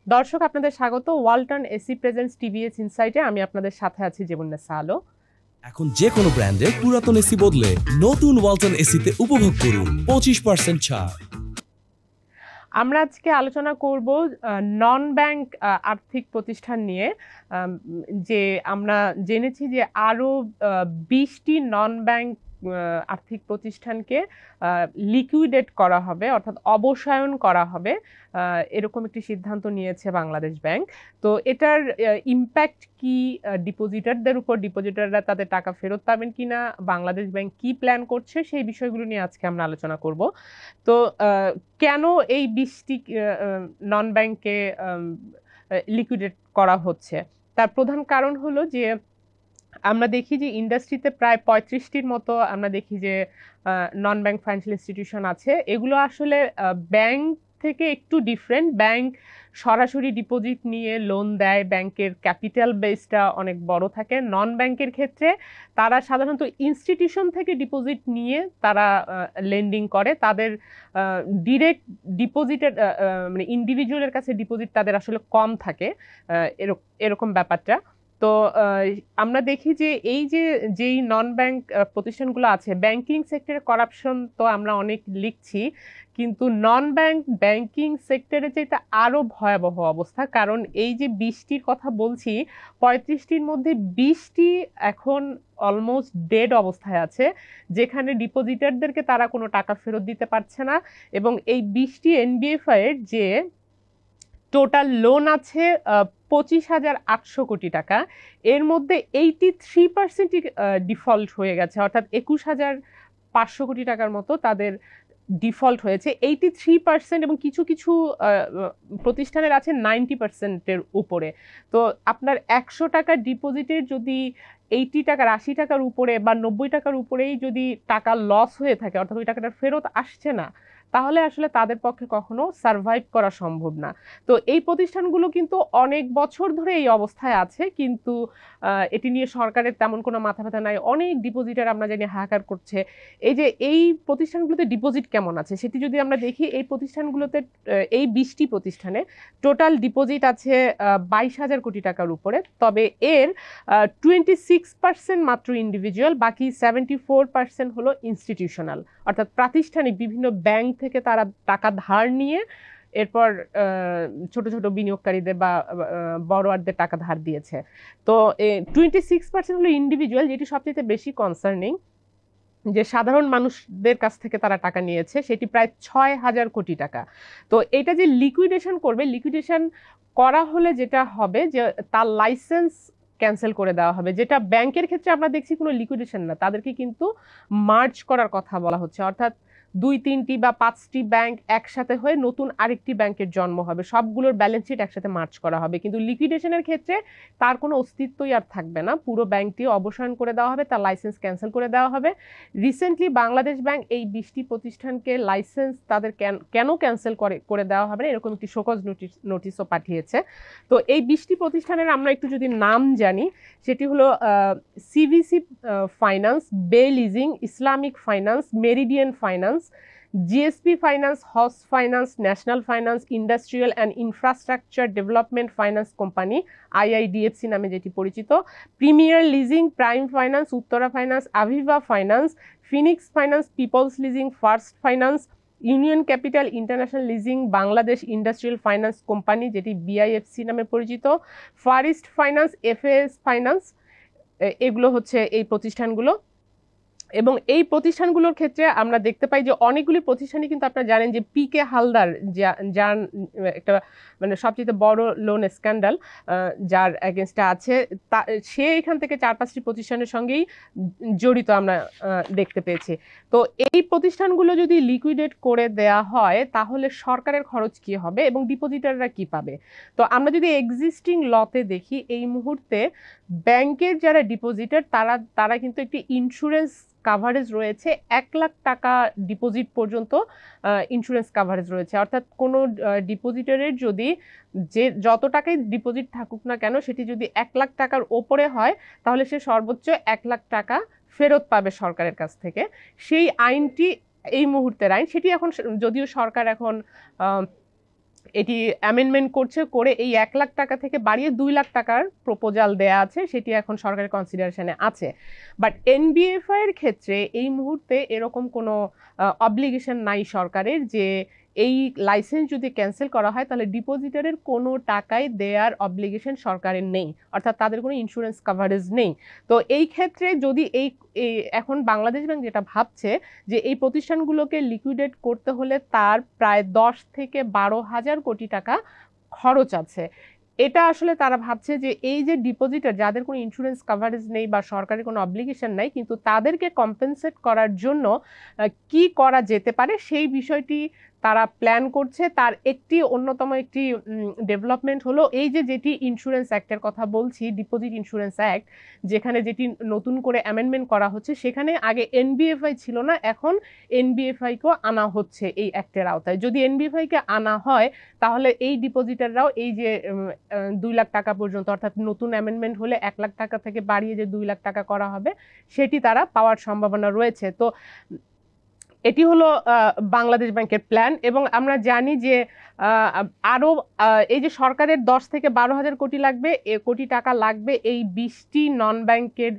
দর্শক আপনাদের স্বাগত ওয়ালটন এসি প্রেজেন্টস টিভিএস ইনসাইটে। আমি আপনাদের সাথে আছি জীবন্নেসা আলো। এখন যে কোনো ব্র্যান্ডের পুরাতন এসি বদলে নতুন ওয়ালটন এসিতে উপভোগ করুন 25% ছাড়। আমরা আজকে আলোচনা করব নন ব্যাংক আর্থিক প্রতিষ্ঠান নিয়ে। যে আমরা জেনেছি যে আরো 20টি নন ব্যাংক আর্থিক প্রতিষ্ঠানকে লিকুইডেট করা হবে, অর্থাৎ অবসায়ন করা হবে, এরকম একটি সিদ্ধান্ত নিয়েছে বাংলাদেশ ব্যাংক। তো এটার ইম্প্যাক্ট কি ডিপোজিটারদের উপর, ডিপোজিটাররা তাদের টাকা ফেরত পাবেন কিনা, বাংলাদেশ ব্যাংক কি প্ল্যান করছে, সেই বিষয়গুলো নিয়ে আজকে আমরা আলোচনা করব। তো কেন এই 20টি নন ব্যাংকে লিকুইডেট করা হচ্ছে, তার প্রধান কারণ হলো যে আমরা দেখি যে ইন্ডাস্ট্রিতে প্রায় 35টির মতো আমরা দেখি যে নন ব্যাংক ফাইন্যান্সিয়াল ইনস্টিটিউশন আছে। এগুলো আসলে ব্যাংক থেকে একটু ডিফারেন্ট। ব্যাংক সরাসরি ডিপোজিট নিয়ে লোন দেয়, ব্যাংকের ক্যাপিটাল বেসটা অনেক বড় থাকে। নন ব্যাংকের ক্ষেত্রে তারা সাধারণত ইনস্টিটিউশন থেকে ডিপোজিট নিয়ে তারা লেন্ডিং করে। তাদের ডিরেক্ট ডিপোজিটের মানে ইন্ডিভিজুয়ালের কাছে ডিপোজিট তাদের আসলে কম থাকে, এরকম ব্যাপারটা। তো আমরা দেখি যে যেই নন ব্যাংক প্রতিষ্ঠানগুলো আছে, ব্যাংকিং সেক্টরে করাপশন তো আমরা অনেক লিখছি, কিন্তু নন ব্যাংক ব্যাংকিং সেক্টরে যেটা আরো ভয়াবহ অবস্থা। কারণ এই যে 20টির কথা বলছি, 35টির মধ্যে 20টি এখন অলমোস্ট ডেড অবস্থায় আছে, যেখানে ডিপোজিটারদেরকে তারা কোনো টাকা ফেরত দিতে পারছে না। এবং এই 20টি এনবিএফআই এর যে টোটাল লোন আছে 25,800 কোটি টাকা, এর মধ্যে 83% ডিফল্ট হয়ে গেছে, অর্থাৎ 21,500 কোটি টাকার মতো তাদের ডিফল্ট হয়েছে। 83% এবং কিছু কিছু প্রতিষ্ঠানের আছে 90%-এর উপরে। তো আপনার 100 টাকার ডিপোজিটের যদি 80 টাকার 80 টাকার উপরে বা 90 টাকার উপরেই যদি টাকা লস হয়ে থাকে, অর্থাৎ ওই টাকাটা ফেরত আসছে না, তাহলে আসলে তাদের পক্ষে কখনো সার্ভাইভ করা সম্ভব না। তো এই প্রতিষ্ঠানগুলো কিন্তু অনেক বছর ধরে এই অবস্থায় আছে, কিন্তু এটি নিয়ে সরকারের তেমন কোনো মাথা ব্যথা নাই। অনেক ডিপোজিটার আমরা জানি হাহাকার করছে। এই প্রতিষ্ঠানগুলোতে ডিপোজিট কেমন আছে সেটি যদি আমরা দেখি, এই প্রতিষ্ঠানগুলোতে এই 20টি প্রতিষ্ঠানে টোটাল ডিপোজিট আছে 22,000 কোটি টাকার উপরে। তবে এর 26% মাত্র ইন্ডিভিজুয়াল, বাকি 74% হলো ইনস্টিটিউশনাল, অর্থাৎ প্রাতিষ্ঠানিক বিভিন্ন ব্যাংক থেকে তারা টাকা ধার নিয়ে এরপর ছোট ছোট বিনিয়োগকারীদের বা বড়োয়ারদের টাকা ধার দিয়েছে। তো 26% হলো ইন্ডিভিজুয়াল, যেটি সবচেয়ে বেশি কনসার্নিং, যে সাধারণ মানুষদের কাছ থেকে তারা টাকা নিয়েছে, সেটি প্রায় 6,000 কোটি টাকা। তো এটা যে লিকুইডেশন করবে, লিকুইডেশন করা হলে যেটা হবে যে তার লাইসেন্স ক্যান্সেল করে দেওয়া হবে, যেটা ব্যাংকের ক্ষেত্রে আমরা দেখছি কোনো লিকুইডেশন না, তাদেরকে কিন্তু মার্জ করার কথা বলা হচ্ছে, অর্থাৎ 2-3টি বা 5টি ব্যাংক একসাথে হয়ে নতুন আরেকটি ব্যাংকের জন্ম হবে, সবগুলোর ব্যালেন্স শিট একসাথে মার্জ করা হবে। কিন্তু লিকুইডেশনের ক্ষেত্রে তার কোনো অস্তিত্বই আর থাকবে না, পুরো ব্যাংকটি অবসান করে দেওয়া হবে, তার লাইসেন্স ক্যান্সেল করে দেওয়া হবে। রিসেন্টলি বাংলাদেশ ব্যাংক এই 20টি প্রতিষ্ঠানকে লাইসেন্স তাদের কেন ক্যান্সেল করে দেওয়া হবে না, এরকম একটি শোকজ নোটিশও পাঠিয়েছে। তো এই 20টি প্রতিষ্ঠানের আমরা একটু যদি নাম জানি, সেটি হলো CVC Finance, Bay Leasing, Islamic Finance, Meridian Finance, GSP Finance, হস Finance, National Finance, Industrial and Infrastructure Development Finance Company, IIDFC নামে যেটি পরিচিত, Premier Leasing, Prime Finance, Uttara Finance, Aviva Finance, Phoenix Finance, Peoples Leasing, First Finance, Union Capital International Leasing, Bangladesh Industrial Finance Company যেটি BIFC নামে পরিচিত, first finance, এফএএস finance, এগুলো হচ্ছে এই প্রতিষ্ঠানগুলো। এবং এই প্রতিষ্ঠানগুলোর ক্ষেত্রে আমরা দেখতে পাই যে অনেকগুলি প্রতিষ্ঠানই কিন্তু আপনারা জানেন যে পিকে হালদার, যার একটা মানে সবচেয়ে বড় লোন স্ক্যান্ডাল যার এগেনস্টে আছে, সে এখান থেকে 4-5টি প্রতিষ্ঠানের সঙ্গেই জড়িত আমরা দেখতে পেয়েছি। তো এই প্রতিষ্ঠানগুলো যদি লিকুইডেট করে দেয়া হয়, তাহলে সরকারের খরচ কি হবে এবং ডিপোজিটাররা কি পাবে? তো আমরা যদি এক্সিস্টিং লতে দেখি, এই মুহূর্তে ব্যাংকের যারা ডিপোজিটার তারা কিন্তু একটি ইন্স্যুরেন্স কাভারেজ রয়েছে, 1 লাখ টাকা ডিপোজিট পর্যন্ত ইন্স্যুরেন্স কাভারেজ রয়েছে। অর্থাৎ কোনো ডিপোজিটরের যদি যত টাকাই ডিপোজিট থাকুক না কেন, সেটি যদি 1 লাখ টাকার ওপরে হয়, তাহলে সে সর্বোচ্চ 1 লাখ টাকা ফেরত পাবে সরকারের কাছ থেকে। সেই আইনটি এই মুহূর্তের আইন, সেটি এখন যদিও সরকার এখন এটি অ্যামেন্ডমেন্ট করে এই 1 লাখ টাকা থেকে বাড়িয়ে 2 লাখ টাকার প্রপোজাল দেয়া আছে, সেটি এখন সরকারের কনসিডারেশনে আছে। বাট এনবিএফআই এর ক্ষেত্রে এই মুহূর্তে এরকম কোনো অব্লিগেশন নাই সরকারের যে এই লাইসেন্স যদি ক্যান্সেল করা হয় তাহলে ডিপোজিটারের কোনো টাকাই দেয়ার অব্লিগেশন সরকারের নেই, অর্থাৎ তাদের কোনো ইন্স্যুরেন্স কভারেজ নেই। তো এই ক্ষেত্রে যদি এখন বাংলাদেশ ব্যাংক যেটা ভাবছে যে এই প্রতিষ্ঠানগুলোকে লিকুইডেট করতে হলে তার প্রায় 10 থেকে 12,000 কোটি টাকা খরচ আছে। এটা আসলে তারা ভাবছে যে এই যে ডিপোজিটার যাদের কোনো ইন্স্যুরেন্স কভারেজ নেই বা সরকারের কোনো অব্লিগেশন নাই, কিন্তু তাদেরকে কম্পেনসেট করার জন্য কি করা যেতে পারে সেই বিষয়টি তারা প্ল্যান করছে। তার অন্যতম একটি ডেভেলপমেন্ট হলো এই যেটি ইন্স্যুরেন্স অ্যাক্টের কথা বলছি, ডিপোজিট ইন্স্যুরেন্স অ্যাক্ট, যেখানে যেটি নতুন করে অ্যামেন্ডমেন্ট করা হচ্ছে, সেখানে আগে এনবিএফআই ছিল না, এখন এনবিএফআইকেও আনা হচ্ছে এই অ্যাক্টের আওতায়। যদি এনবিএফআইকে আনা হয় তাহলে এই ডিপোজিটাররাও এই যে 2 লাখ টাকা পর্যন্ত, অর্থাৎ নতুন অ্যামেন্ডমেন্ট হলে 1 লাখ টাকা থেকে বাড়িয়ে যে 2 লাখ টাকা করা হবে সেটি তারা পাওয়ার সম্ভাবনা রয়েছে। তো এটি হলো বাংলাদেশ ব্যাংকের প্ল্যান। এবং আমরা জানি যে আরও এই যে সরকারের 10 থেকে 12,000 কোটি টাকা লাগবে এই 20টি নন ব্যাংকের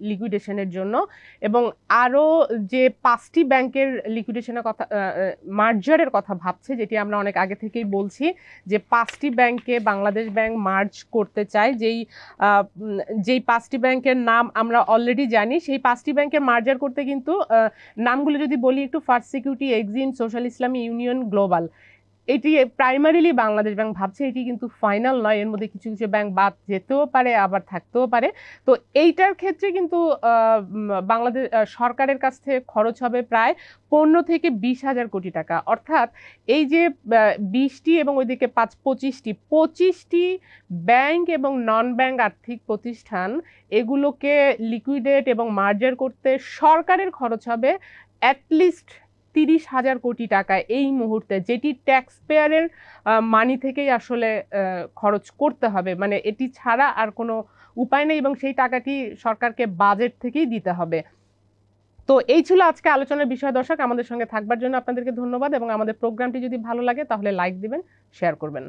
লিকুইডেশনের জন্য, এবং আরও যে 5টি ব্যাংকের লিকুইডেশনের কথা, মার্জারের কথা ভাবছে, যেটি আমরা অনেক আগে থেকেই বলছি যে 5টি ব্যাংকে বাংলাদেশ ব্যাংক মার্জ করতে চায়। যেই 5টি ব্যাংকের নাম আমরা অলরেডি জানি, সেই 5টি ব্যাংকের মার্জার করতে কিন্তু নামগুলো যদি বলি একটু, ফার্স্ট সিকিউরিটি, এক্সিম, সোশ্যাল ইসলামী ইউনিয়ন, গ্লোবাল, এটি প্রাইমারিলি বাংলাদেশ ব্যাংক ভাবছে। এটি কিন্তু ফাইনাল নয়, এর মধ্যে কিছু কিছু ব্যাংক বাদ যেতেও পারে আবার থাকতেও পারে। তো এইটার ক্ষেত্রে কিন্তু বাংলাদেশ সরকারের কাছ থেকে খরচ হবে প্রায় 15 থেকে 20,000 কোটি টাকা। অর্থাৎ এই যে 20টি এবং ওইদিকে 25টি ব্যাংক এবং নন ব্যাংক আর্থিক প্রতিষ্ঠান, এগুলোকে লিকুইডেট এবং মার্জার করতে সরকারের খরচ হবে অ্যাটলিস্ট 30,000 কোটি টাকা এই মুহূর্তে, যেটি ট্যাক্স পেয়ারের মানি থেকেই আসলে খরচ করতে হবে। মানে এটি ছাড়া আর কোনো উপায় নেই, এবং সেই টাকাটি সরকারকে বাজেট থেকেই দিতে হবে। তো এই ছিল আজকে আলোচনার বিষয়। দর্শক, আমাদের সঙ্গে থাকবার জন্য আপনাদেরকে ধন্যবাদ, এবং আমাদের প্রোগ্রামটি যদি ভালো লাগে তাহলে লাইক দিবেন, শেয়ার করবেন।